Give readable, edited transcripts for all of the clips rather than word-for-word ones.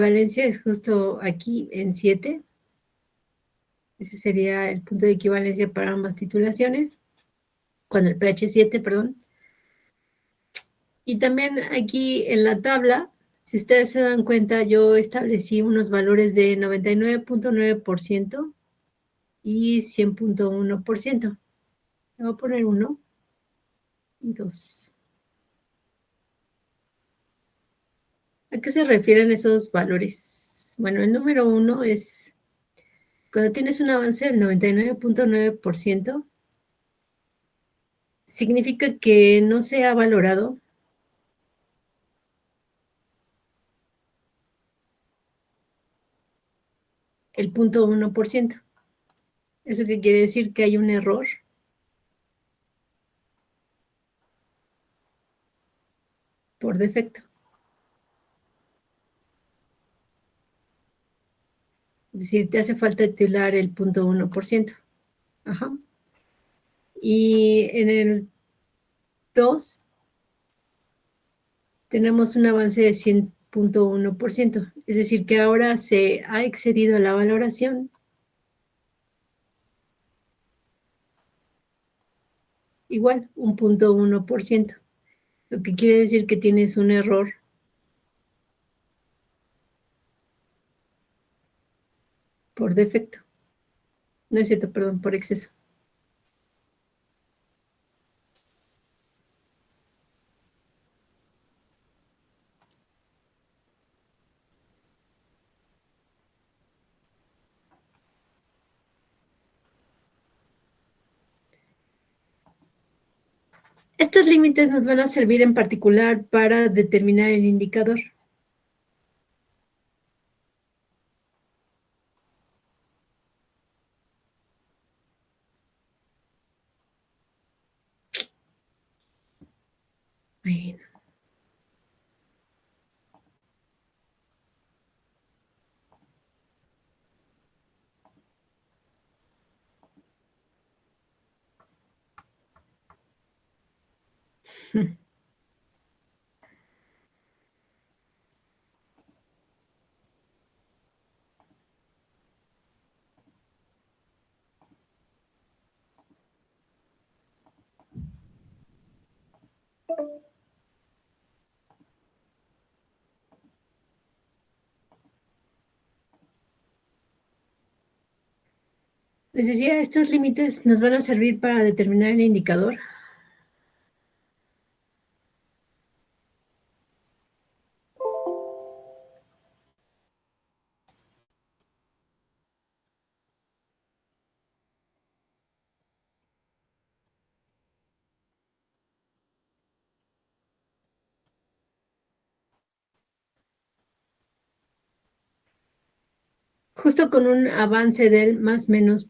equivalencia es justo aquí en 7. Ese sería el punto de equivalencia para ambas titulaciones, con el pH 7, perdón. Y también aquí en la tabla, si ustedes se dan cuenta, yo establecí unos valores de 99.9% y 100.1%. Le voy a poner 1 y 2. ¿A qué se refieren esos valores? Bueno, el número 1 es cuando tienes un avance del 99.9%, significa que no se ha valorado el 0.1%. ¿Eso qué quiere decir? Que hay un error por defecto. Es decir, te hace falta titular el 0.1%. Ajá. Y en el 2 tenemos un avance de 100.1%. Es decir, que ahora se ha excedido la valoración igual, un 0.1%. Lo que quiere decir que tienes un error por defecto. No es cierto, perdón, por exceso. Estos límites nos van a servir en particular para determinar el indicador. Bueno. Les decía, estos límites nos van a servir para determinar el indicador. Justo con un avance del más menos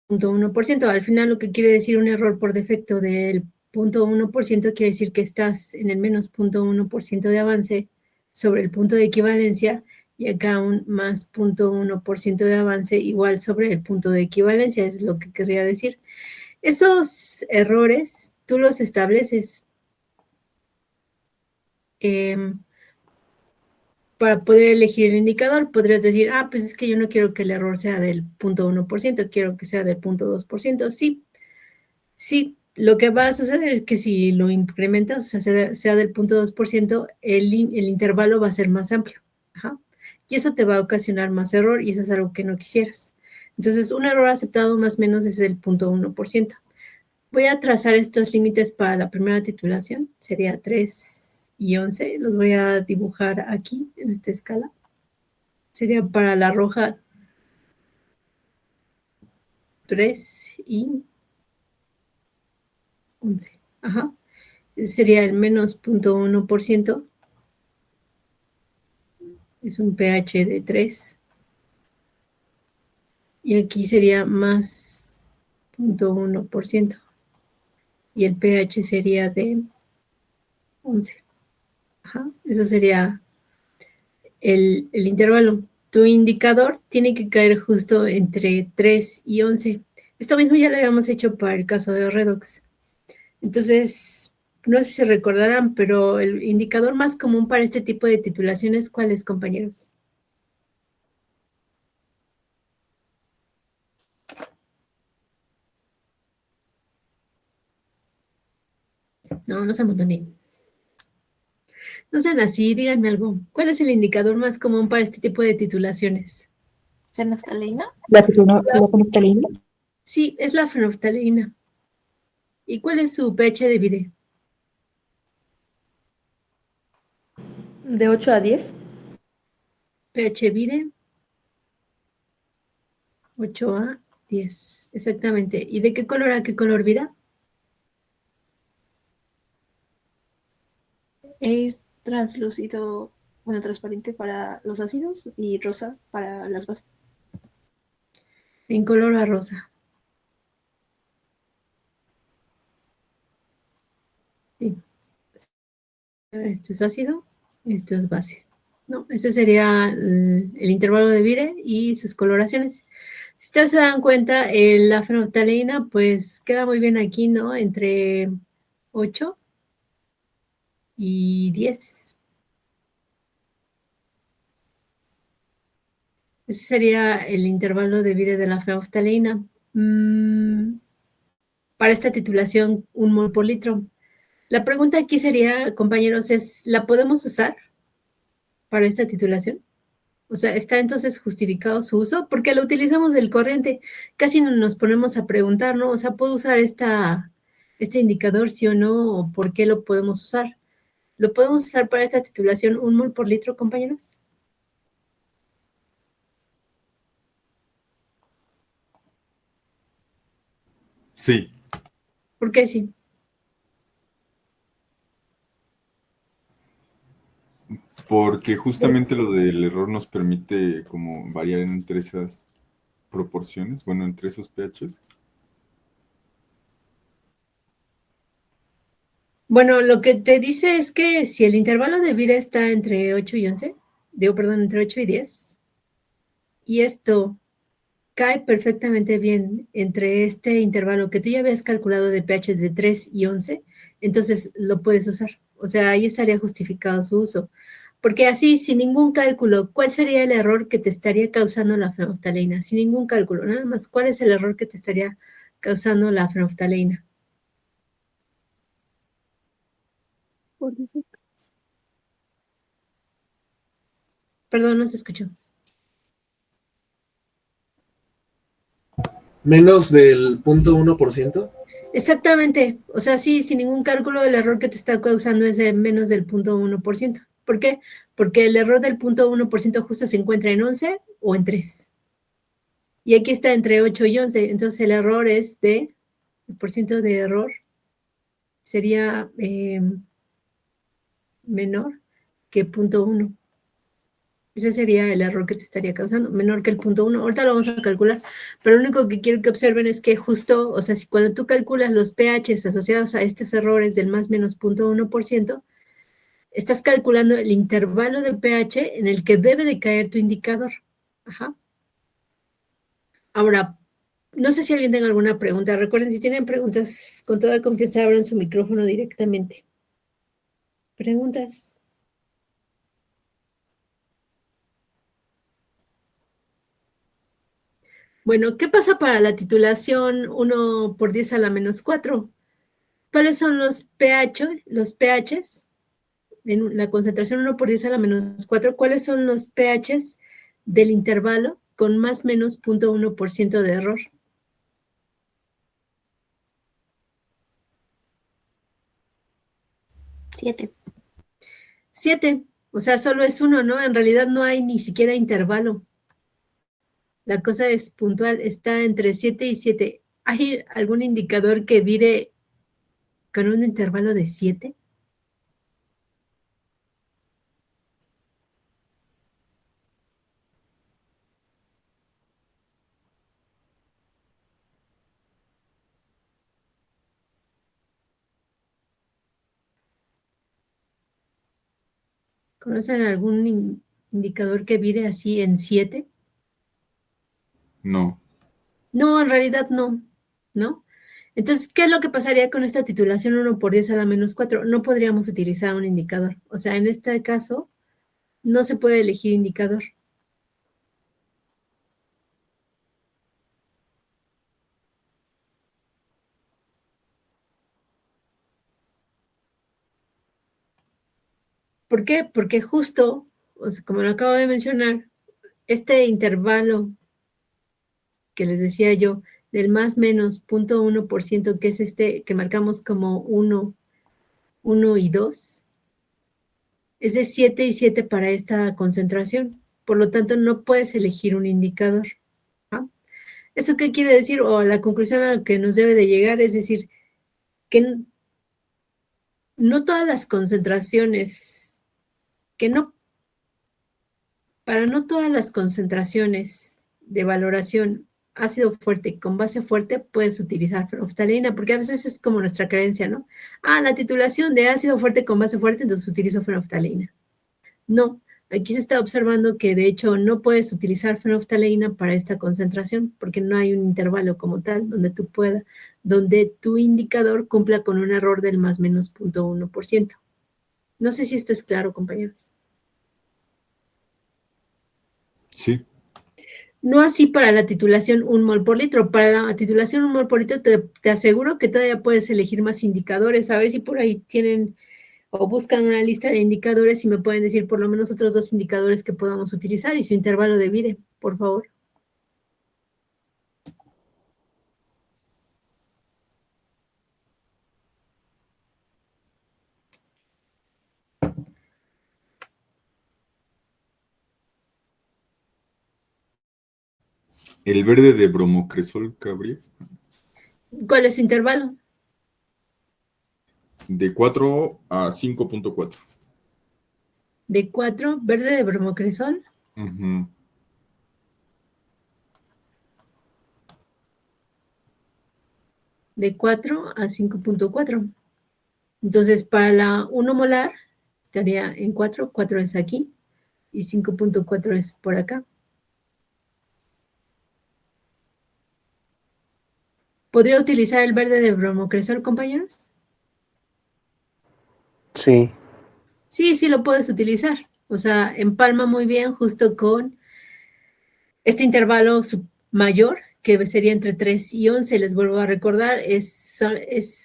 0.1%. Al final lo que quiere decir un error por defecto del 0.1% quiere decir que estás en el menos 0.1% de avance sobre el punto de equivalencia y acá un más 0.1% de avance igual sobre el punto de equivalencia, es lo que querría decir. Esos errores tú los estableces para poder elegir el indicador. Podrías decir, pues es que yo no quiero que el error sea del 0.1%, quiero que sea del 0.2%. Sí, sí, lo que va a suceder es que si lo incrementas, o sea, sea del 0.2%, el intervalo va a ser más amplio. Ajá. Y eso te va a ocasionar más error y eso es algo que no quisieras. Entonces, un error aceptado más o menos es el 0.1%. Voy a trazar estos límites para la primera titulación, sería 3 y 11, los voy a dibujar aquí en esta escala. Sería para la roja 3 y 11. Ajá. Sería el menos 0.1%. Es un pH de 3. Y aquí sería más 0.1%. Y el pH sería de 11. Ajá. Eso sería el intervalo. Tu indicador tiene que caer justo entre 3 y 11. Esto mismo ya lo habíamos hecho para el caso de redox. Entonces, no sé si se recordarán, pero el indicador más común para este tipo de titulaciones, ¿cuál es, compañeros? No, no se amontonen. No sean así, díganme algo. ¿Cuál es el indicador más común para este tipo de titulaciones? ¿Fenolftaleína? La fenolftaleína. Sí, es la fenolftaleína. ¿Y cuál es su pH de Vire? De 8 a 10. pH Vire 8 a 10, exactamente. ¿Y de qué color a qué color Vira? Es translúcido, bueno, transparente para los ácidos y rosa para las bases. En color a rosa. Sí. Esto es ácido, esto es base. No, ese sería el intervalo de Vire y sus coloraciones. Si ustedes se dan cuenta, la fenolftaleína pues queda muy bien aquí, ¿no? Entre 8 y 10. Ese sería el intervalo de Vire de la fenolftaleína. Para esta titulación, 1 mol por litro. La pregunta aquí sería, compañeros, es, ¿la podemos usar para esta titulación? O sea, ¿está entonces justificado su uso? Porque lo utilizamos del corriente. Casi no nos ponemos a preguntar, ¿no? O sea, ¿puedo usar este indicador, sí o no? ¿O por qué lo podemos usar? ¿Lo podemos usar para esta titulación 1 mol por litro, compañeros? Sí, ¿Por qué sí? porque justamente lo del error nos permite como variar entre esas proporciones, bueno, entre esos pHs. Bueno, lo que te dice es que si el intervalo de vida está entre 8 y 11, digo, perdón, entre 8 y 10, y esto cae perfectamente bien entre este intervalo que tú ya habías calculado de pH de 3 y 11, entonces lo puedes usar. O sea, ahí estaría justificado su uso. Porque así, sin ningún cálculo, ¿cuál sería el error que te estaría causando la fenolftaleína? Sin ningún cálculo, nada más, ¿cuál es el error que te estaría causando la fenolftaleína? Por defecto. Perdón, no se escuchó. Menos del 0.1%. Exactamente, o sea, sí, sin ningún cálculo, el error que te está causando es de menos del 0.1%. ¿Por qué? Porque el error del 0.1% justo se encuentra en 11 o en 3. Y aquí está entre 8 y 11, entonces el error es de, el porcentaje de error sería menor que 0.1. Ese sería el error que te estaría causando, menor que el 0.1. Ahorita lo vamos a calcular, pero lo único que quiero que observen es que justo, o sea, si cuando tú calculas los pHs asociados a estos errores del más menos 0.1%, estás calculando el intervalo de pH en el que debe de caer tu indicador. Ajá. Ahora, no sé si alguien tenga alguna pregunta. Recuerden, si tienen preguntas, con toda confianza abran su micrófono directamente. ¿Preguntas? Bueno, ¿qué pasa para la titulación 1 por 10 a la menos 4? ¿Cuáles son los pH, los pHs? En la concentración 1 por 10 a la menos 4, ¿cuáles son los pHs del intervalo con más menos 0.1% de error? 7. 7. O sea, solo es uno, ¿no? En realidad no hay ni siquiera intervalo. La cosa es puntual, está entre 7 y 7. ¿Hay algún indicador que vire con un intervalo de 7? ¿Conocen algún indicador que vire así en 7? No. No, en realidad no, ¿no? Entonces, ¿qué es lo que pasaría con esta titulación 1 por 10 a la menos 4? No podríamos utilizar un indicador. O sea, en este caso, no se puede elegir indicador. ¿Por qué? Porque justo, o sea, como lo acabo de mencionar, este intervalo que les decía yo, del más menos 0.1%, que es este que marcamos como 1, 1 y 2, es de 7 y 7 para esta concentración. Por lo tanto, no puedes elegir un indicador. ¿Ah? ¿Eso qué quiere decir? O la conclusión a la que nos debe de llegar es decir, que no todas las concentraciones, para no todas las concentraciones de valoración ácido fuerte con base fuerte puedes utilizar fenolftalina, porque a veces es como nuestra creencia, ¿no? La titulación de ácido fuerte con base fuerte, entonces utilizo fenolftalina. No, aquí se está observando que de hecho no puedes utilizar fenolftalina para esta concentración, porque no hay un intervalo como tal donde tu indicador cumpla con un error del más menos 0.1%. No sé si esto es claro, compañeros. Sí. No así para la titulación 1 mol por litro. Para la titulación 1 mol por litro te aseguro que todavía puedes elegir más indicadores. A ver si por ahí tienen o buscan una lista de indicadores y me pueden decir por lo menos otros 2 indicadores que podamos utilizar y su intervalo de Vire, por favor. El verde de bromocresol cabría. ¿Cuál es su intervalo? De 4 a 5.4. De 4, verde de bromocresol. Ujú. De 4 a 5.4. Entonces, para la 1 molar, estaría en 4, 4 es aquí, y 5.4 es por acá. ¿Podría utilizar el verde de bromocresol, compañeros? Sí. Sí, sí lo puedes utilizar. O sea, empalma muy bien justo con este intervalo mayor, que sería entre 3 y 11. Les vuelvo a recordar, es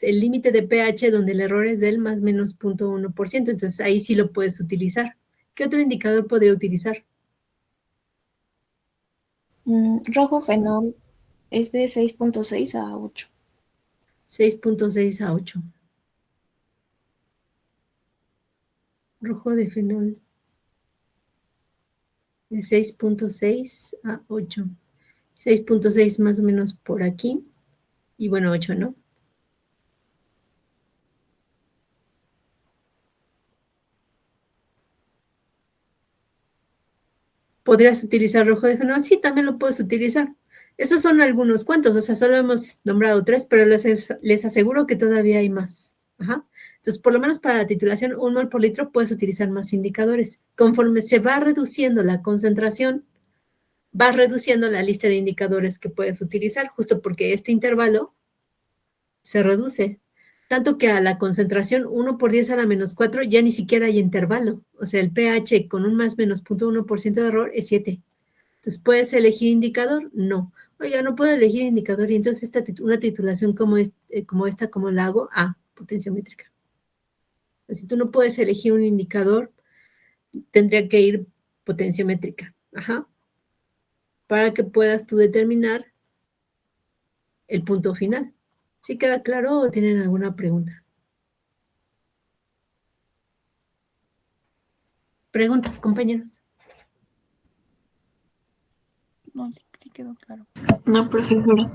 el límite de pH donde el error es del más menos 0.1%. Entonces, ahí sí lo puedes utilizar. ¿Qué otro indicador podría utilizar? Rojo fenol es de 6.6 a 8. 6.6 a 8. Rojo de fenol de 6.6 a 8. 6.6 más o menos por aquí. Y bueno, 8, ¿no? ¿Podrías utilizar rojo de fenol? Sí, también lo puedes utilizar. Esos son algunos cuantos, o sea, solo hemos nombrado 3, pero les aseguro que todavía hay más. Ajá. Entonces, por lo menos para la titulación 1 mol por litro puedes utilizar más indicadores. Conforme se va reduciendo la concentración, vas reduciendo la lista de indicadores que puedes utilizar, justo porque este intervalo se reduce. Tanto que a la concentración 1 por 10 a la menos 4 ya ni siquiera hay intervalo. O sea, el pH con un más menos 0.1% de error es 7. Entonces, ¿puedes elegir indicador? No. Oiga, no puedo elegir indicador. Y entonces una titulación como esta, ¿cómo la hago? Potenciométrica. Si tú no puedes elegir un indicador, tendría que ir potenciométrica. Ajá. Para que puedas tú determinar el punto final. ¿Sí queda claro o tienen alguna pregunta? ¿Preguntas, compañeros? No, sí quedó claro. No, profesora.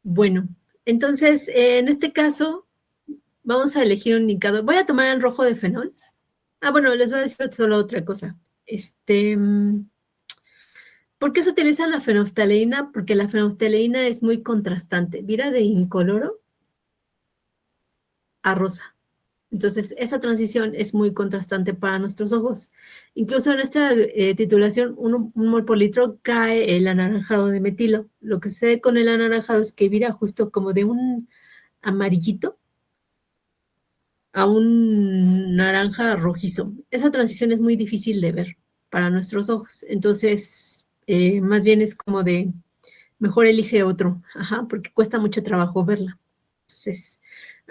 Bueno, entonces, en este caso, vamos a elegir un indicador. Voy a tomar el rojo de fenol. Bueno, les voy a decir solo otra cosa. ¿Por qué se utiliza la fenolftaleína? Porque la fenolftaleína es muy contrastante. Vira de incoloro a rosa. Entonces, esa transición es muy contrastante para nuestros ojos. Incluso en esta titulación, un mol por litro cae el anaranjado de metilo. Lo que sucede con el anaranjado es que vira justo como de un amarillito a un naranja rojizo. Esa transición es muy difícil de ver para nuestros ojos. Entonces, más bien es como mejor elige otro, porque cuesta mucho trabajo verla. Entonces,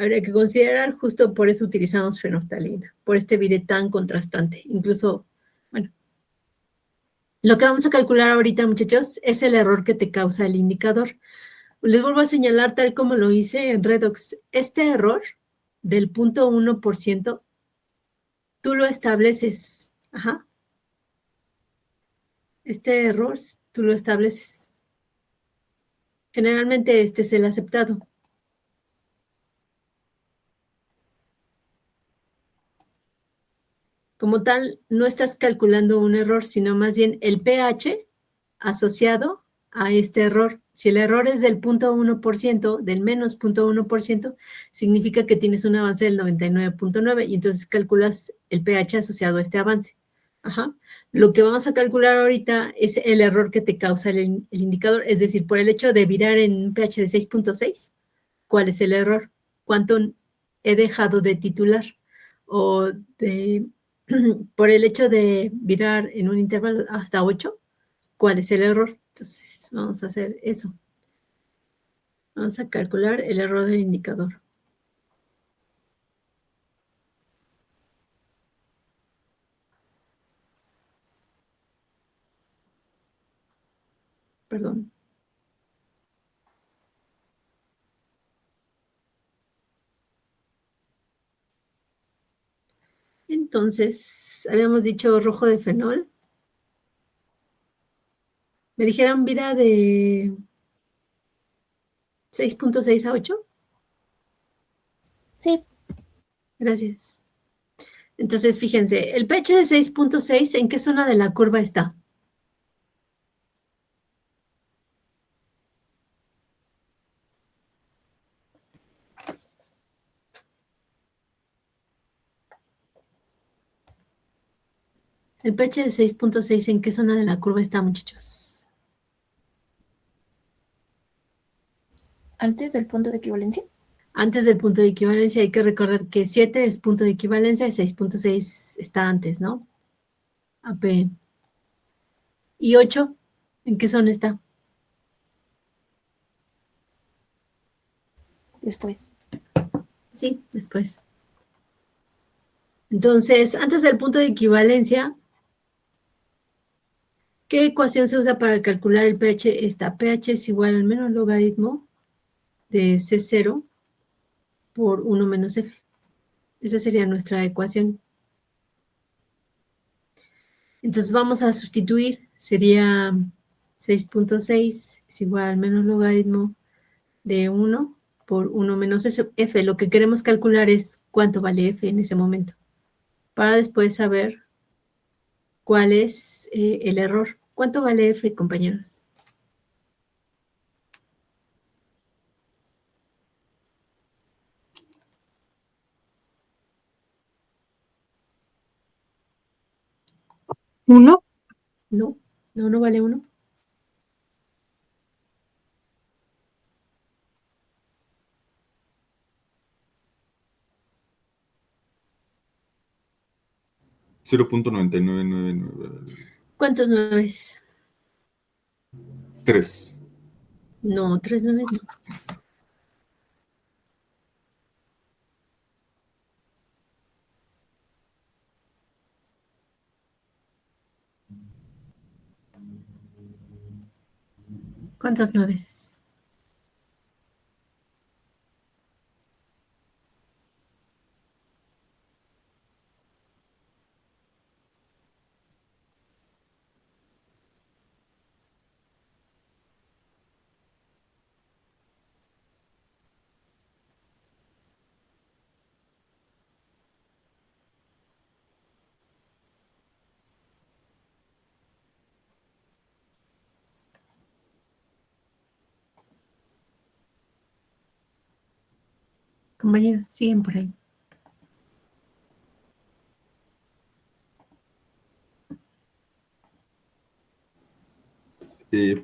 Habría que considerar, justo por eso utilizamos fenolftalina, por este vire tan contrastante. Incluso, bueno, lo que vamos a calcular ahorita, muchachos, es el error que te causa el indicador. Les vuelvo a señalar, tal como lo hice en Redox, este error del 0.1%, tú lo estableces. Ajá. Este error, tú lo estableces. Generalmente este es el aceptado. Como tal, no estás calculando un error, sino más bien el pH asociado a este error. Si el error es del 0.1%, del menos 0.1%, significa que tienes un avance del 99.9 y entonces calculas el pH asociado a este avance. Ajá. Lo que vamos a calcular ahorita es el error que te causa el indicador, es decir, por el hecho de virar en un pH de 6.6, ¿cuál es el error? ¿Cuánto he dejado de titular? O de por el hecho de virar en un intervalo hasta 8, ¿cuál es el error? Entonces, vamos a hacer eso. Vamos a calcular el error del indicador. Perdón. Entonces, habíamos dicho rojo de fenol. Me dijeron vira de 6.6 a 8. Sí. Gracias. Entonces, fíjense, el pH de 6.6, ¿en qué zona de la curva está? El pH de 6.6, ¿en qué zona de la curva está, muchachos? Antes del punto de equivalencia. Antes del punto de equivalencia, hay que recordar que 7 es punto de equivalencia y 6.6 está antes, ¿no? AP. ¿Y 8? ¿En qué zona está? Después. Sí, después. Entonces, antes del punto de equivalencia, ¿qué ecuación se usa para calcular el pH? Esta pH es igual al menos logaritmo de C0 por 1 menos F. Esa sería nuestra ecuación. Entonces vamos a sustituir. Sería 6.6 es igual al menos logaritmo de 1 por 1 menos F. Lo que queremos calcular es cuánto vale F en ese momento, para después saber cuál es el error. ¿Cuánto vale F, compañeros? ¿Uno? No, no vale 1. $0.9999. ¿Cuántos 9? 3. No, 3 9 no. ¿Cuántos 9? Compañeros, siguen por ahí.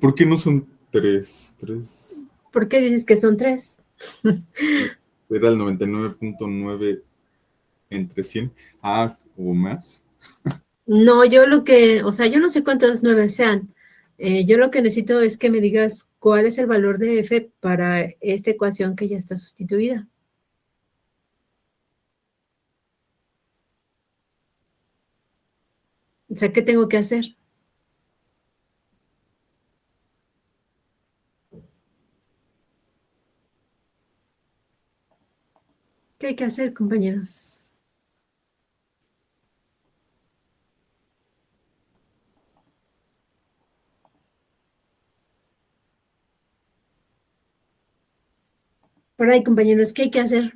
¿Por qué no son 3? 3 ¿Por qué dices que son 3? era el 99.9 entre 100. O más. No, yo lo que, o sea, yo no sé cuántos 9 sean. Yo lo que necesito es que me digas cuál es el valor de F para esta ecuación que ya está sustituida. O sea, ¿qué tengo que hacer? ¿Qué hay que hacer, compañeros? Por ahí, compañeros, ¿qué hay que hacer?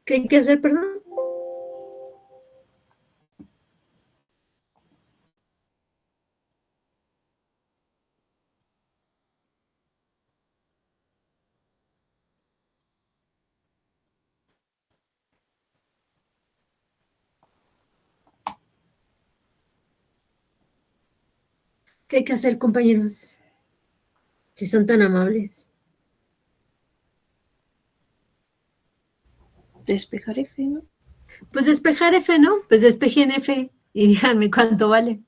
¿Qué hay que hacer, perdón? ¿Qué hay que hacer, compañeros? Si son tan amables. Despejar F, ¿no? Pues despejar F, ¿no? Pues despejen F y díganme cuánto vale.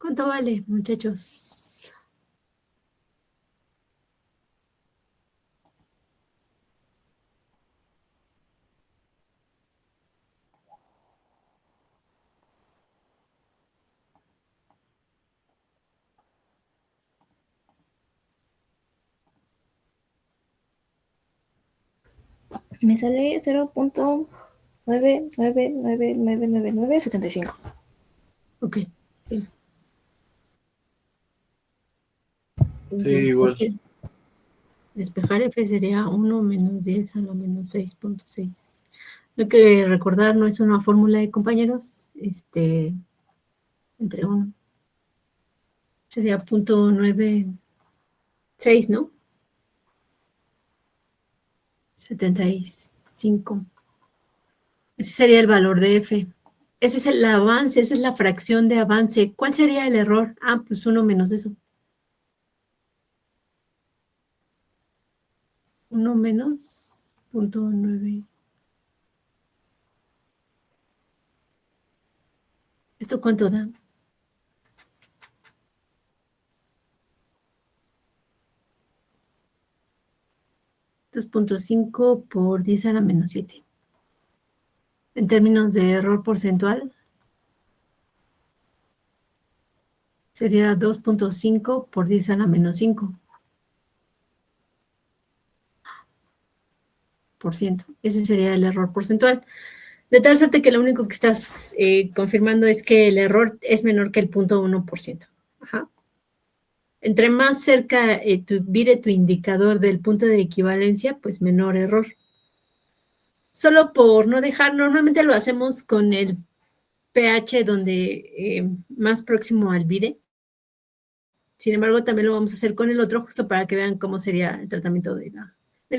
¿Cuánto vale, muchachos? Me sale 0.9999975. Ok, sí. Sí, Entonces, igual. despejar F sería 1 menos 10 a la menos 6.6. Lo que recordar no es una fórmula de compañeros, entre 1. Sería 0.96, ¿no? 75. Ese sería el valor de F. Ese es el avance, esa es la fracción de avance. ¿Cuál sería el error? Ah, pues 1 menos eso. 1 menos 0.9. ¿Esto cuánto da? 2.5 por 10 a la menos 7. En términos de error porcentual, sería 2.5 por 10 a la menos 5%. Ese sería el error porcentual. De tal suerte que lo único que estás confirmando es que el error es menor que el 0.1%. Ajá. Entre más cerca vire tu indicador del punto de equivalencia, pues menor error. Solo por no dejar, normalmente lo hacemos con el pH donde más próximo al vire. Sin embargo, también lo vamos a hacer con el otro justo para que vean cómo sería el tratamiento del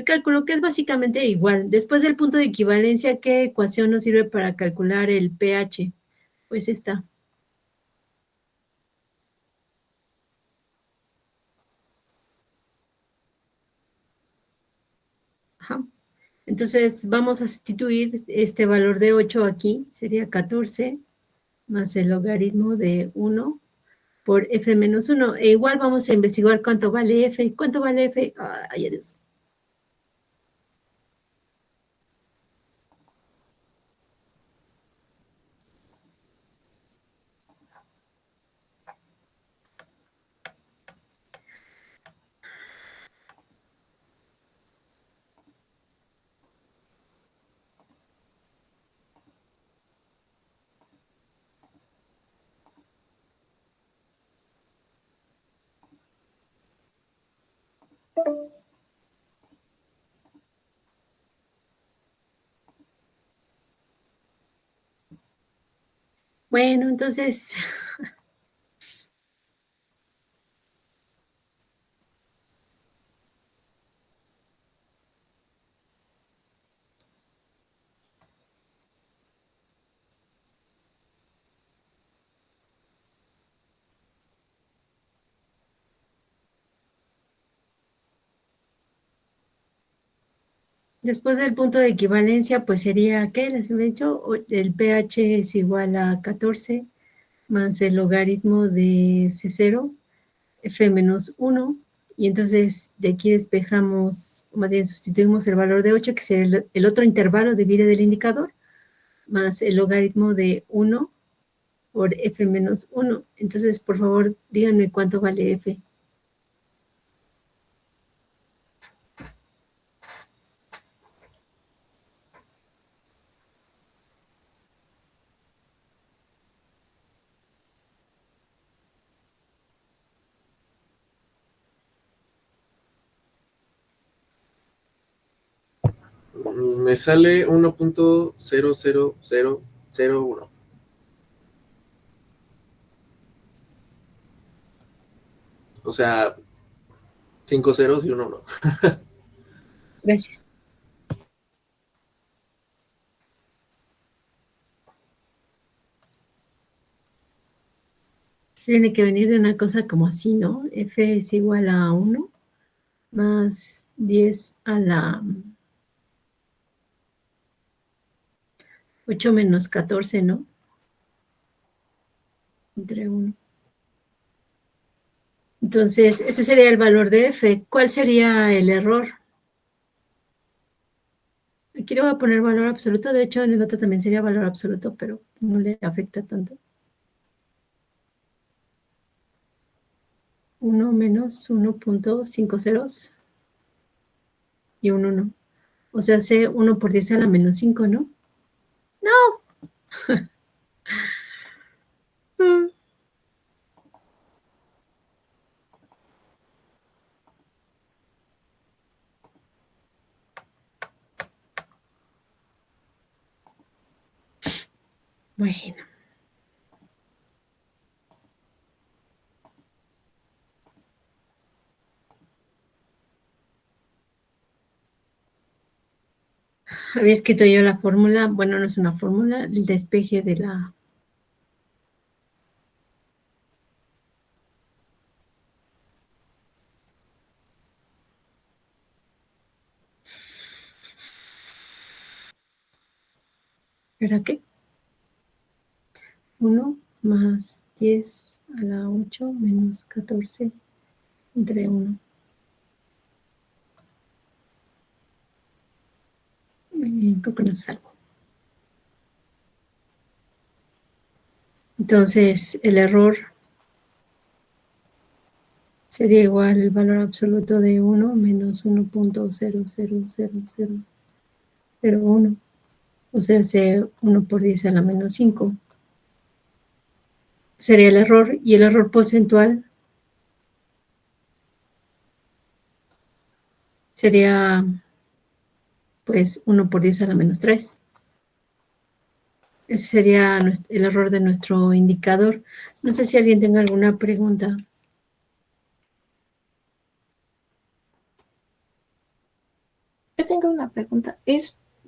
cálculo, que es básicamente igual. Después del punto de equivalencia, ¿qué ecuación nos sirve para calcular el pH? Pues esta. Ajá. Entonces, vamos a sustituir este valor de 8 aquí, sería 14, más el logaritmo de 1 por f menos 1. E igual vamos a investigar cuánto vale f. ¿Cuánto vale f? Ay, adiós. Bueno, entonces, después del punto de equivalencia, pues sería, ¿qué les he dicho? El pH es igual a 14 más el logaritmo de C0, F menos 1, y entonces de aquí despejamos, más bien sustituimos el valor de 8, que sería el otro intervalo de vida del indicador, más el logaritmo de 1 por F menos 1. Entonces, por favor, díganme cuánto vale F. Me sale 1.00001. O sea, 5 ceros y un 1. Gracias. Tiene que venir de una cosa como así, ¿no? F es igual a 1 más 10 a la 8 menos 14, ¿no? Entre 1. Entonces, ese sería el valor de F. ¿Cuál sería el error? Aquí le voy a poner valor absoluto. De hecho, en el otro también sería valor absoluto, pero no le afecta tanto. 1 menos 1.5 ceros y un 1. O sea, hace 1 por 10 a la menos 5, ¿no? ¡No! Bueno. Había escrito yo la fórmula. Bueno, no es una fórmula. El despeje de la... ¿Era qué? 1 más 10 a la 8 menos 14 entre 1. Creo que no es algo. Entonces, el error sería igual al valor absoluto de 1 menos 1.0000001. O sea, hace 1 por 10 a la menos 5. Sería el error. Y el error porcentual sería, pues, 1 por 10 a la menos 3. Ese sería el error de nuestro indicador. No sé si alguien tenga alguna pregunta. Yo tengo una pregunta.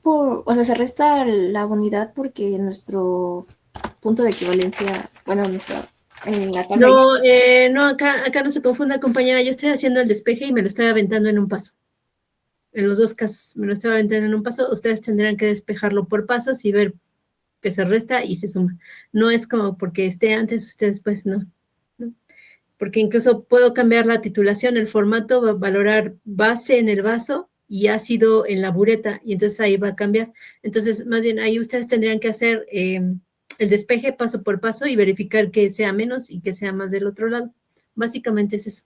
O sea, se resta la unidad porque nuestro punto de equivalencia, bueno, en la tabla No, no, acá no se confunda, compañera. Yo estoy haciendo el despeje y me lo estoy aventando en un paso. En los dos casos, me lo estoy aventando en un paso. Ustedes tendrán que despejarlo por pasos y ver que se resta y se suma. No es como porque esté antes, usted después, no. Porque incluso puedo cambiar la titulación, el formato, va a valorar base en el vaso y ácido en la bureta, y entonces ahí va a cambiar. Entonces, más bien, ahí ustedes tendrían que hacer el despeje paso por paso y verificar que sea menos y que sea más del otro lado. Básicamente es eso.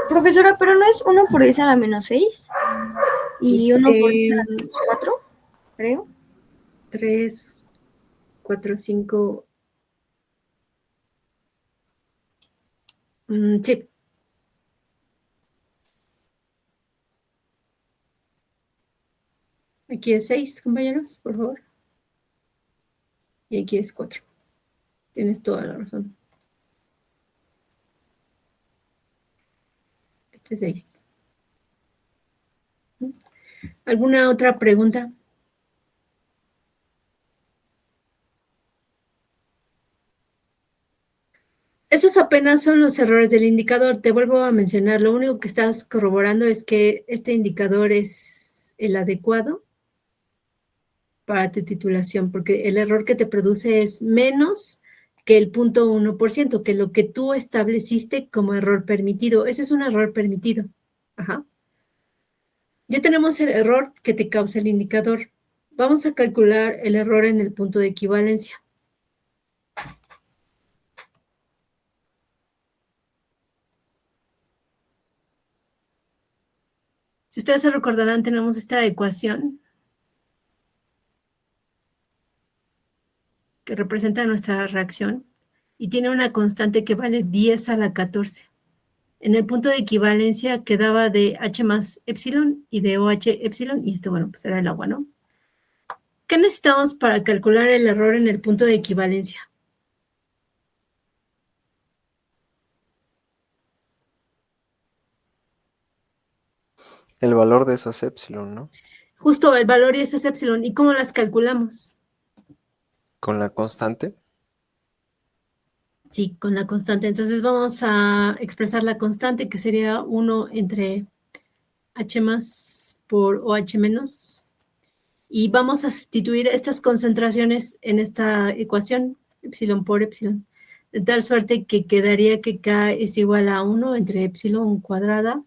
Profesora, pero no es 1 por 10 a la menos 6 y 1 por 10 a la menos 4, creo. 3, 4, 5. Sí, Aquí es 6, compañeros, por favor. Y aquí es 4. Tienes toda la razón. Este es 6. ¿Alguna otra pregunta? Esos apenas son los errores del indicador. Te vuelvo a mencionar, lo único que estás corroborando es que este indicador es el adecuado para tu titulación, porque el error que te produce es menos que el 0.1%, que lo que tú estableciste como error permitido. Ese es un error permitido. Ajá. Ya tenemos el error que te causa el indicador. Vamos a calcular el error en el punto de equivalencia. Si ustedes se recordarán, tenemos esta ecuación que representa nuestra reacción y tiene una constante que vale 10 a la 14. En el punto de equivalencia quedaba de H más epsilon y de OH epsilon, y esto, bueno, pues era el agua, ¿no? ¿Qué necesitamos para calcular el error en el punto de equivalencia? El valor de esas epsilon, ¿no? Justo el valor y ese es epsilon. ¿Y cómo las calculamos? Con la constante. Sí, con la constante. Entonces vamos a expresar la constante, que sería 1 entre H más por OH menos. Y vamos a sustituir estas concentraciones en esta ecuación, epsilon por epsilon, de tal suerte que quedaría que K es igual a 1 entre epsilon cuadrada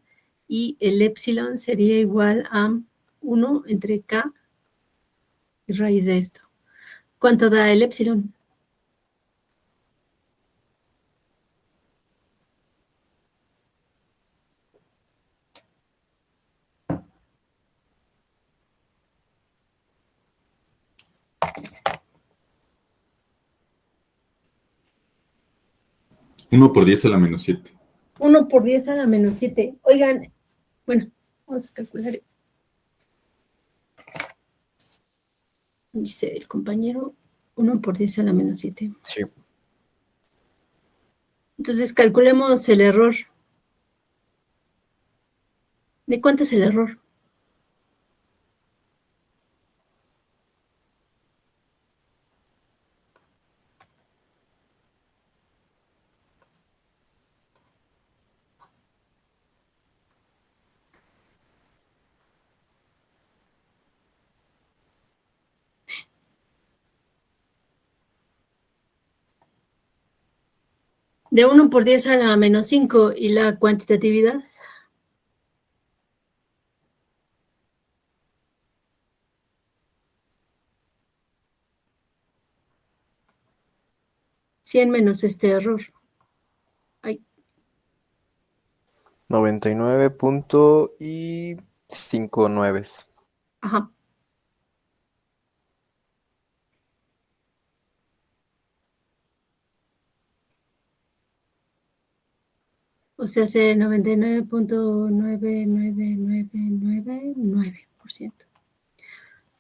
y el epsilon sería igual a 1 entre K y raíz de esto. ¿Cuánto da el epsilon? Uno por 10 a la menos 7. 1 por 10 a la menos 7. Oigan, bueno, vamos a calcular. Dice el compañero 1 por 10 a la menos 7. Sí. Entonces calculemos el error. ¿De cuánto es el error? De 1 por 10 a la menos 5 y la cuantitatividad. Cien menos este error. Ay, 99.59. ajá. O sea, hace 99.99999%.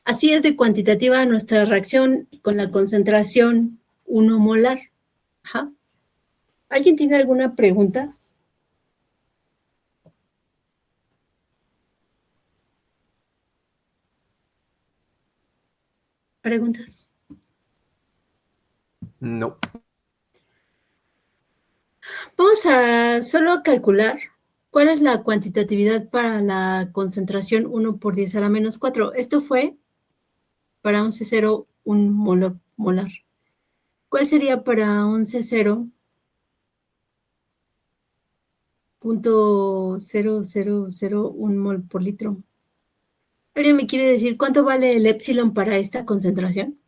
Así es de cuantitativa nuestra reacción con la concentración 1 molar. Ajá. ¿Alguien tiene alguna pregunta? ¿Preguntas? No. Vamos a solo calcular cuál es la cuantitatividad para la concentración 1 por 10 a la menos 4. Esto fue para un C0 un molar. ¿Cuál sería para un C0 .0001 mol por litro? ¿Alguien me quiere decir cuánto vale el epsilon para esta concentración?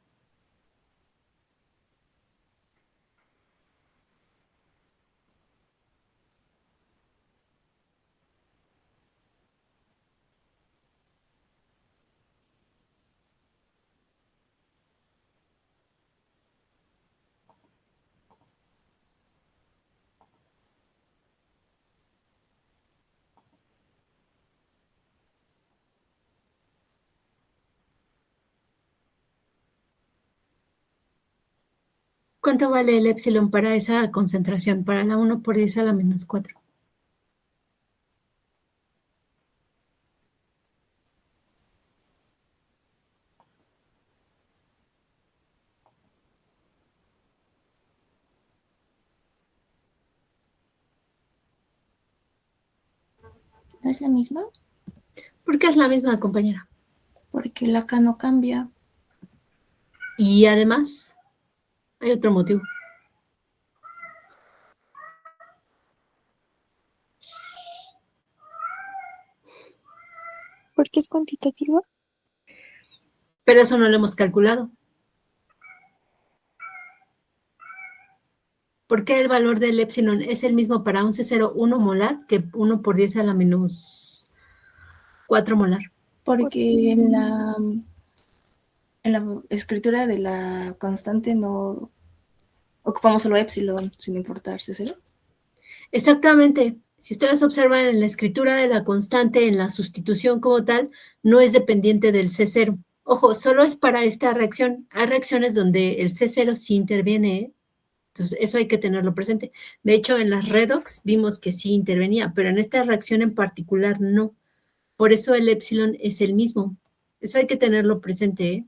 ¿Cuánto vale el epsilon para esa concentración? Para la 1 por 10 a la menos 4. ¿No es la misma? ¿Por qué es la misma, compañera? Porque la K no cambia. Y además, hay otro motivo. ¿Por qué es cuantitativa? Pero eso no lo hemos calculado. ¿Por qué el valor del epsilon es el mismo para un C0 1 molar que 1 por 10 a la menos 4 molar? Porque en la escritura de la constante no ocupamos solo epsilon sin importarse cero. Exactamente. Si ustedes observan en la escritura de la constante, en la sustitución como tal, no es dependiente del C0. Ojo, solo es para esta reacción. Hay reacciones donde el C0 sí interviene, ¿eh? Entonces, eso hay que tenerlo presente. De hecho, en las redox vimos que sí intervenía, pero en esta reacción en particular no. Por eso el epsilon es el mismo. Eso hay que tenerlo presente, ¿eh?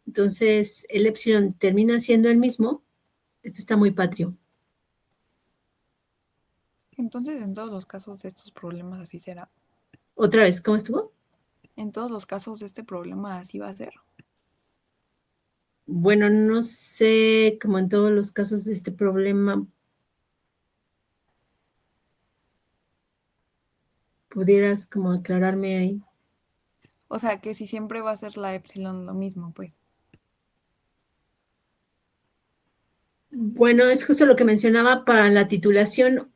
Entonces, el epsilon termina siendo el mismo. Esto está muy patrio. Entonces, en todos los casos de estos problemas así será. Otra vez, ¿cómo estuvo? En todos los casos de este problema así va a ser. Bueno, no sé, como en todos los casos de este problema, pudieras como aclararme ahí. O sea, que si siempre va a ser la epsilon lo mismo, pues. Bueno, es justo lo que mencionaba para la titulación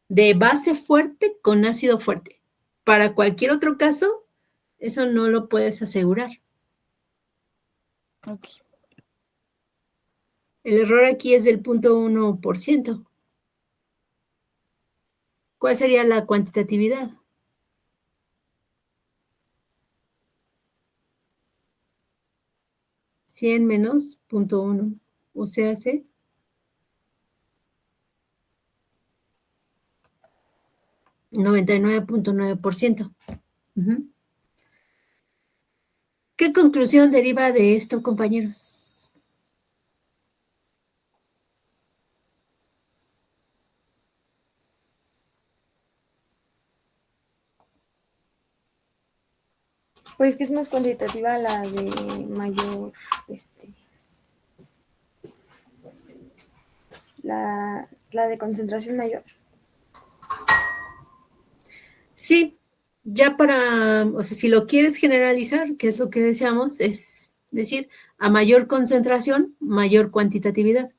de base fuerte con ácido fuerte. Para cualquier otro caso, eso no lo puedes asegurar. Ok. El error aquí es del 0.1%. ¿Cuál sería la cuantitatividad? $100 menos 0.1, o sea, hace 99.9%. ¿Qué conclusión deriva de esto, compañeros? Pues que es más cuantitativa la de mayor, la de concentración mayor. Sí, ya para, o sea, si lo quieres generalizar, que es lo que deseamos, es decir, a mayor concentración, mayor cuantitatividad.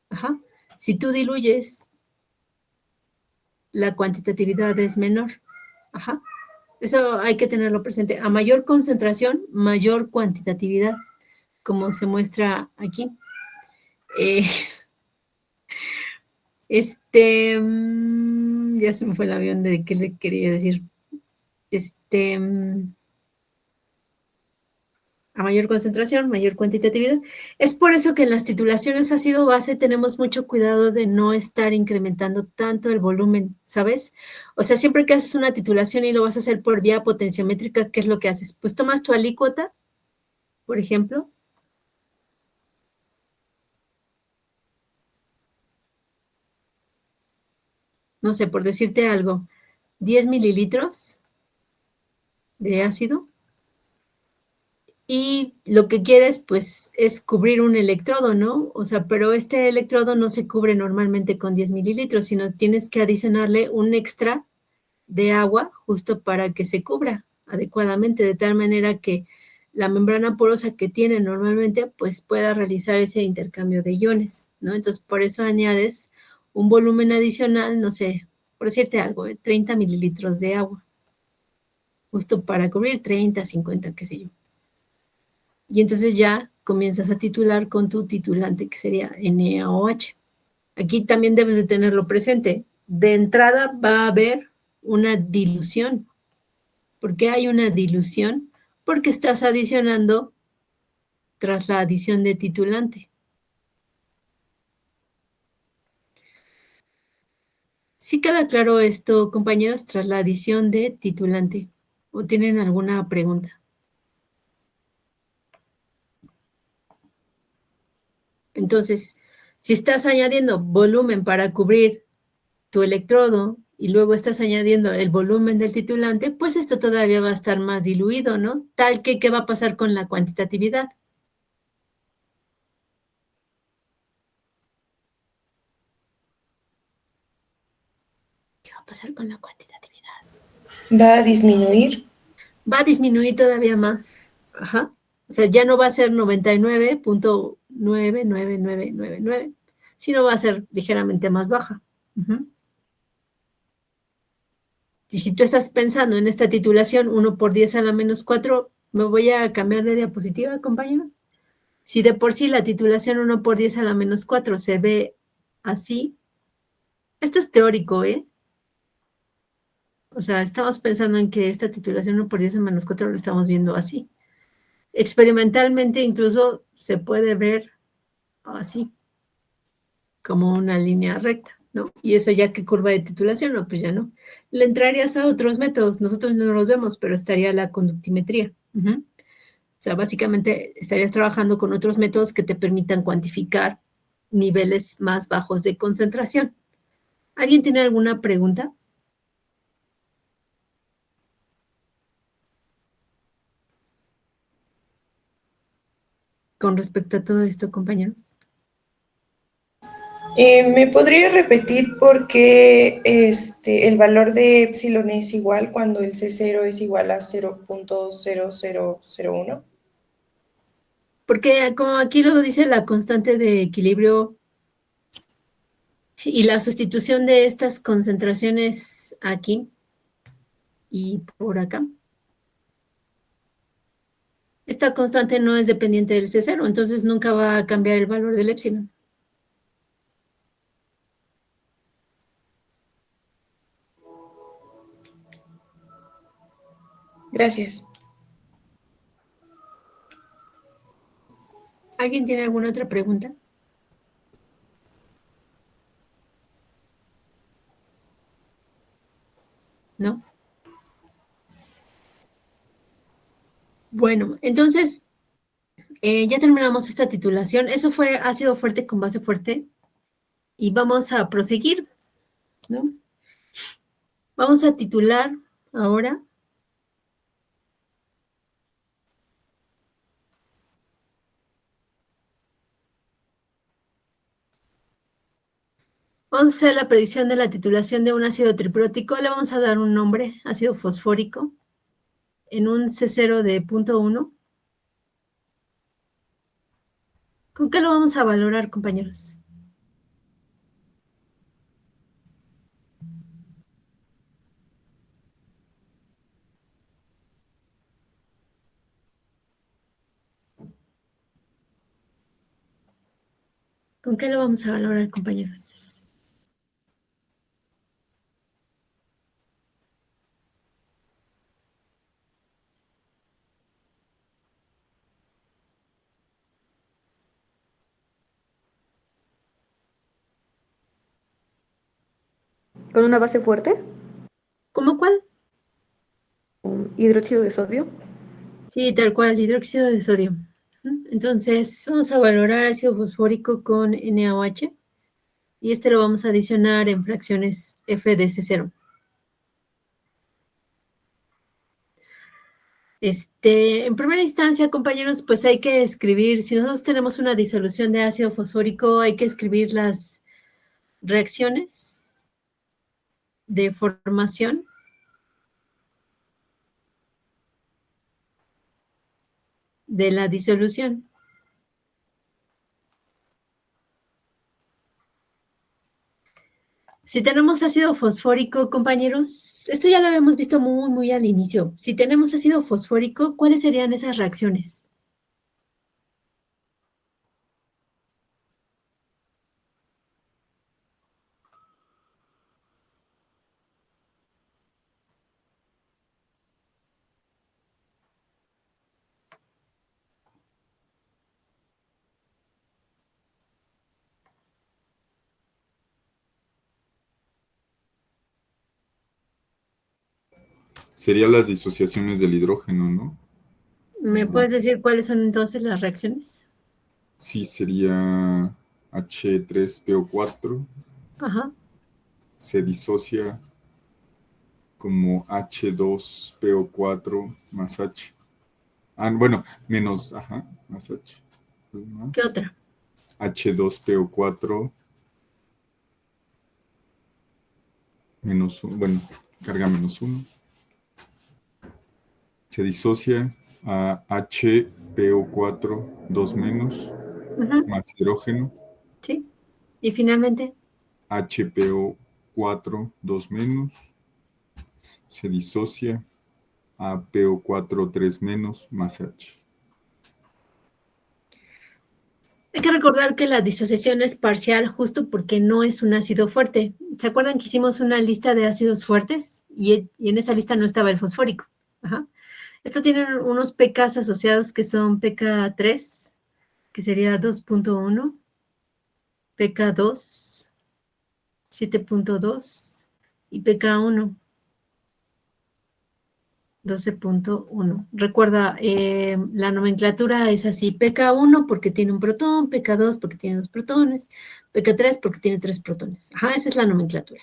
Ajá. Si tú diluyes, la cuantitatividad es menor. Ajá. Eso hay que tenerlo presente. A mayor concentración, mayor cuantitatividad, como se muestra aquí. Ya se me fue el avión de qué le quería decir. A mayor concentración, mayor cuantitatividad. Es por eso que en las titulaciones ácido base tenemos mucho cuidado de no estar incrementando tanto el volumen, ¿sabes? O sea, siempre que haces una titulación y lo vas a hacer por vía potenciométrica, ¿qué es lo que haces? Pues tomas tu alícuota, por ejemplo. No sé, por decirte algo, 10 mililitros de ácido. Y lo que quieres, pues, es cubrir un electrodo, ¿no? O sea, pero este electrodo no se cubre normalmente con 10 mililitros, sino tienes que adicionarle un extra de agua justo para que se cubra adecuadamente, de tal manera que la membrana porosa que tiene normalmente, pues, pueda realizar ese intercambio de iones, ¿no? Entonces, por eso añades un volumen adicional, no sé, por decirte algo, 30 mililitros de agua, justo para cubrir 30, 50, qué sé yo. Y entonces ya comienzas a titular con tu titulante, que sería NaOH. Aquí también debes de tenerlo presente. De entrada va a haber una dilución. ¿Por qué hay una dilución? Porque estás adicionando tras la adición de titulante. ¿Sí queda claro esto, compañeros, tras la adición de titulante? ¿O tienen alguna pregunta? Entonces, si estás añadiendo volumen para cubrir tu electrodo y luego estás añadiendo el volumen del titulante, pues esto todavía va a estar más diluido, ¿no? Tal que, ¿qué va a pasar con la cuantitatividad? ¿Qué va a pasar con la cuantitatividad? Va a disminuir. Va a disminuir todavía más. Ajá. O sea, ya no va a ser 99.99999, sino va a ser ligeramente más baja. Y si tú estás pensando en esta titulación 1 por 10 a la menos 4, ¿me voy a cambiar de diapositiva, compañeros? Si de por sí la titulación 1 por 10 a la menos 4 se ve así, esto es teórico, ¿eh? O sea, estamos pensando en que esta titulación 1 por 10 a menos 4 lo estamos viendo así. Experimentalmente incluso se puede ver así, como una línea recta, ¿no? Y eso ya que curva de titulación, no, pues ya no. Le entrarías a otros métodos, nosotros no los vemos, pero estaría la conductimetría. O sea, básicamente estarías trabajando con otros métodos que te permitan cuantificar niveles más bajos de concentración. ¿Alguien tiene alguna pregunta? Con respecto a todo esto, compañeros. ¿Me podría repetir por qué el valor de epsilon es igual cuando el C0 es igual a 0.0001? Porque como aquí lo dice la constante de equilibrio y la sustitución de estas concentraciones aquí y por acá. Esta constante no es dependiente del C0, entonces nunca va a cambiar el valor del epsilon. Gracias. ¿Alguien tiene alguna otra pregunta? ¿No? Bueno, entonces ya terminamos esta titulación. Eso fue ácido fuerte con base fuerte. Y vamos a proseguir, ¿no? Vamos a titular ahora. Vamos a hacer la predicción de la titulación de un ácido triprótico. Le vamos a dar un nombre, ácido fosfórico, en un C0 de 0.1. ¿Con qué lo vamos a valorar, compañeros? ¿Con qué lo vamos a valorar, compañeros? ¿Con una base fuerte? ¿Cómo cuál? ¿Hidróxido de sodio? Sí, tal cual, hidróxido de sodio. Entonces, vamos a valorar ácido fosfórico con NaOH y este lo vamos a adicionar en fracciones F de C0. En primera instancia, compañeros, pues hay que escribir, si nosotros tenemos una disolución de ácido fosfórico, hay que escribir las reacciones de formación de la disolución. Si tenemos ácido fosfórico, compañeros, esto ya lo habíamos visto muy al inicio. Si tenemos ácido fosfórico, ¿cuáles serían esas reacciones? Serían las disociaciones del hidrógeno, ¿no? ¿Me puedes decir cuáles son entonces las reacciones? Sí, sería H3PO4, Ajá. se disocia como H2PO4 más H. Bueno, menos, más H. Más ¿Qué otra? H2PO4 menos 1, bueno, carga menos 1. Se disocia a HPO4 2 menos Ujú, más hidrógeno, sí. Y finalmente, HPO4 2 menos, se disocia a PO4 3 menos más H. hay que recordar que la disociación es parcial justo porque no es un ácido fuerte. ¿Se acuerdan que hicimos una lista de ácidos fuertes? Y en esa lista no estaba el fosfórico. Ajá. Esto tiene unos pKs asociados que son pK3, que sería 2.1, pK2, 7.2 y pK1, 12.1. Recuerda, la nomenclatura es así: pK1 porque tiene un protón, pK2 porque tiene 2 protones, pK3 porque tiene 3 protones. Ajá, esa es la nomenclatura.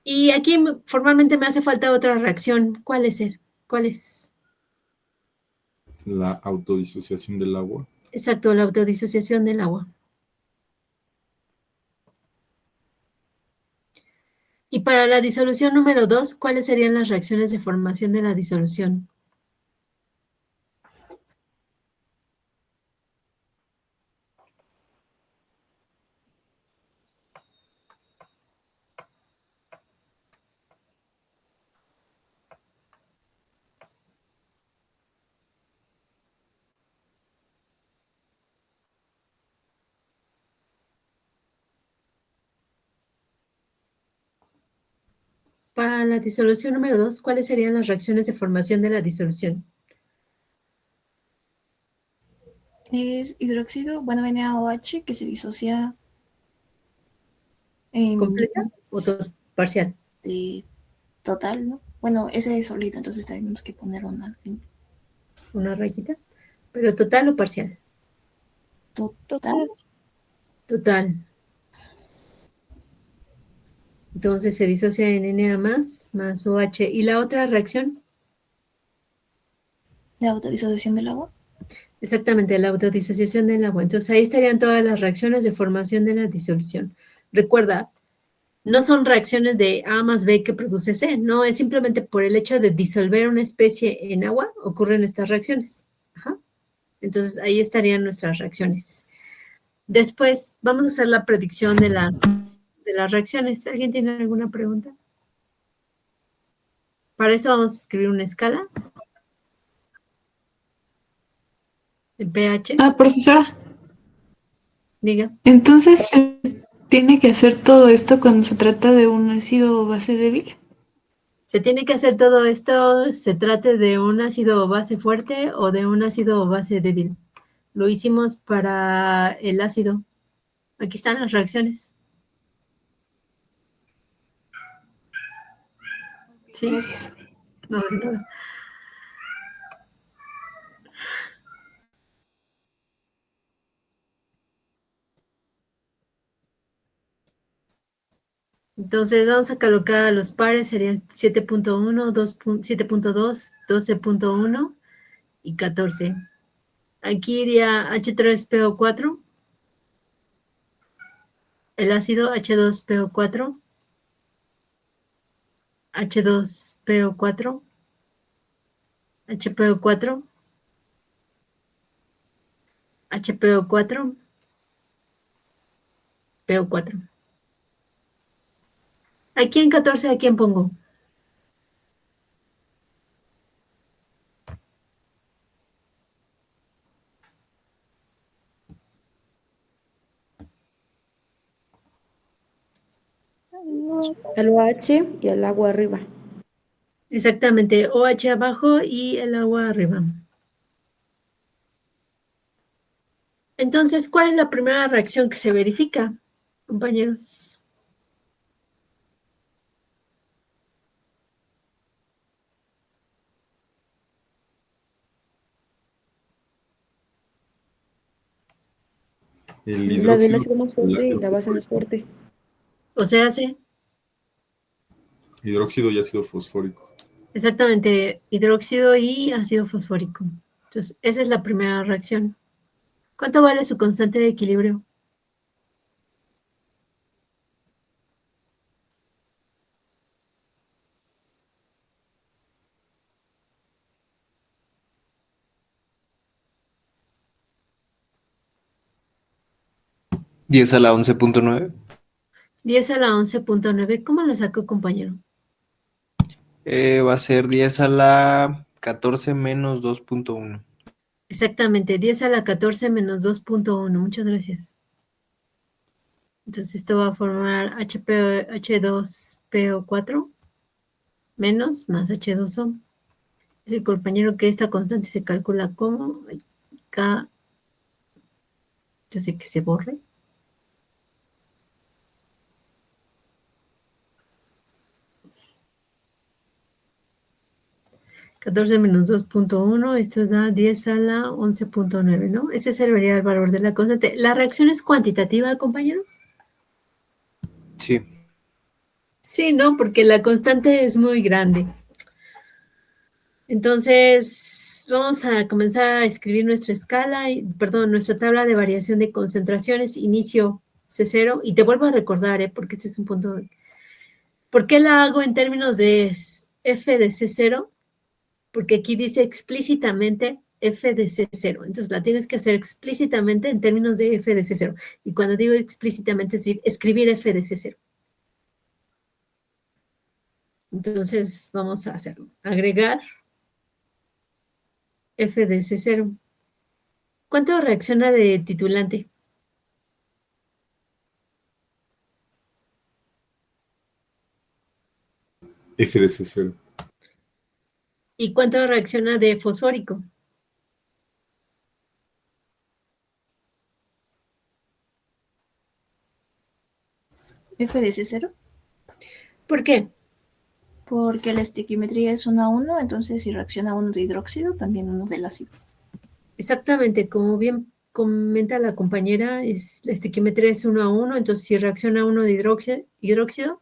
Y aquí formalmente me hace falta otra reacción. ¿Cuál es? ¿Cuál es? La autodisociación del agua. Exacto, la autodisociación del agua. Y para la disolución número 2, ¿cuáles serían las reacciones de formación de la disolución? Para la disolución número 2, ¿cuáles serían las reacciones de formación de la disolución? Es hidróxido, bueno, NaOH, que se disocia en ¿Completa o parcial? de total, ¿no? Bueno, ese es sólido, entonces tenemos que poner Una rayita. ¿Pero total o parcial? total. Total. Entonces se disocia en Na más OH. ¿Y la otra reacción? La autodisociación del agua. Exactamente, la autodisociación del agua. Entonces ahí estarían todas las reacciones de formación de la disolución. Recuerda, no son reacciones de A más B que produce C, no, es simplemente por el hecho de disolver una especie en agua ocurren estas reacciones. Ajá. Entonces ahí estarían nuestras reacciones. Después vamos a hacer la predicción de las reacciones. ¿Alguien tiene alguna pregunta? Para eso vamos a escribir una escala de pH. Profesora, Diga. entonces se tiene que hacer todo esto cuando se trata de un ácido o base débil. Se tiene que hacer todo esto, se trate de un ácido o base fuerte o de un ácido o base débil. Lo hicimos para el ácido. Aquí están las reacciones. ¿Sí? Gracias. No, de nada. Entonces vamos a colocar a los pares, serían 7.1, 7.2, 12.1 y 14. Aquí iría H3PO4, el ácido H2PO4, H2PO4, HPO4, HPO4, PO4. Aquí en 14, ¿a quién pongo? El OH y el agua arriba. Exactamente, OH abajo y el agua arriba. Entonces, ¿cuál es la primera reacción que se verifica, compañeros? El La del hidróxido ácido más y el fuerte y ácido la base más fosfórico. fuerte. O sea, sí, Hidróxido y ácido fosfórico. exactamente, hidróxido y ácido fosfórico. Entonces, esa es la primera reacción. ¿Cuánto vale su constante de equilibrio? ¿10 a la 11.9? 10 a la 11.9. ¿Cómo lo sacó, compañero? Va a ser 10 a la 14 menos 2.1. Exactamente, 10 a la 14 menos 2.1. Muchas gracias. Entonces esto va a formar H2PO4 menos más H2O. Dice el compañero que esta constante se calcula como K, desde que se borre. 14 menos 2.1, esto da 10 a la 11.9, ¿no? Ese sería el valor de la constante. ¿La reacción es cuantitativa, compañeros? Sí. Sí, ¿no? Porque la constante es muy grande. Entonces, vamos a comenzar a escribir nuestra escala, perdón, nuestra tabla de variación de concentraciones, inicio C0, y te vuelvo a recordar, porque este es un punto. ¿Por qué la hago en términos de F de C0? Porque aquí dice explícitamente F de C0. Entonces la tienes que hacer explícitamente en términos de F de C0. Y cuando digo explícitamente, es decir, escribir F de C0. Entonces vamos a hacerlo. Agregar F de C0. ¿Cuánto reacciona de titulante? F de C0. ¿Y cuánto reacciona de fosfórico? F de C0, ¿Por qué? porque la estequiometría es 1 a 1, entonces si reacciona uno de hidróxido, también uno del ácido. Exactamente, como bien comenta la compañera, la estequiometría es 1 a 1, entonces si reacciona uno de hidróxido,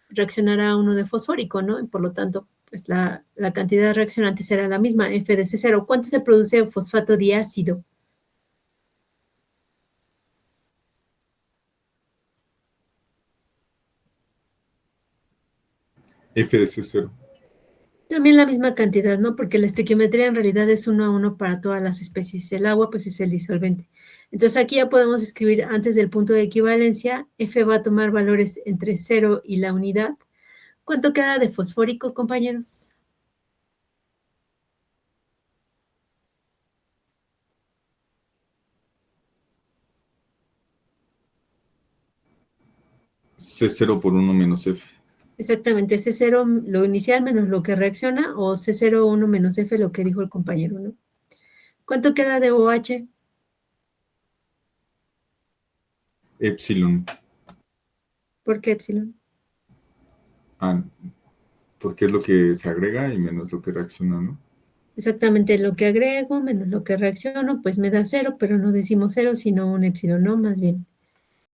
reaccionará uno de fosfórico, ¿no? Y por lo tanto, pues la cantidad reaccionante será la misma, F de C0. ¿Cuánto se produce fosfato diácido? F de C0. También la misma cantidad, ¿no? Porque la estequiometría en realidad es 1 a 1 para todas las especies. El agua, pues, es el disolvente. Entonces, aquí ya podemos escribir antes del punto de equivalencia, F va a tomar valores entre 0 y la unidad. ¿Cuánto queda de fosfórico, compañeros? C0 por 1 menos F. Exactamente, C0 lo inicial menos lo que reacciona, o C0, 1 menos F, lo que dijo el compañero, ¿no? ¿Cuánto queda de OH? Epsilon. ¿Por qué epsilon? Ah, porque es lo que se agrega y menos lo que reacciona, ¿no? Exactamente, lo que agrego menos lo que reacciono, pues me da 0, pero no decimos 0, sino un epsilon, ¿no? Más bien.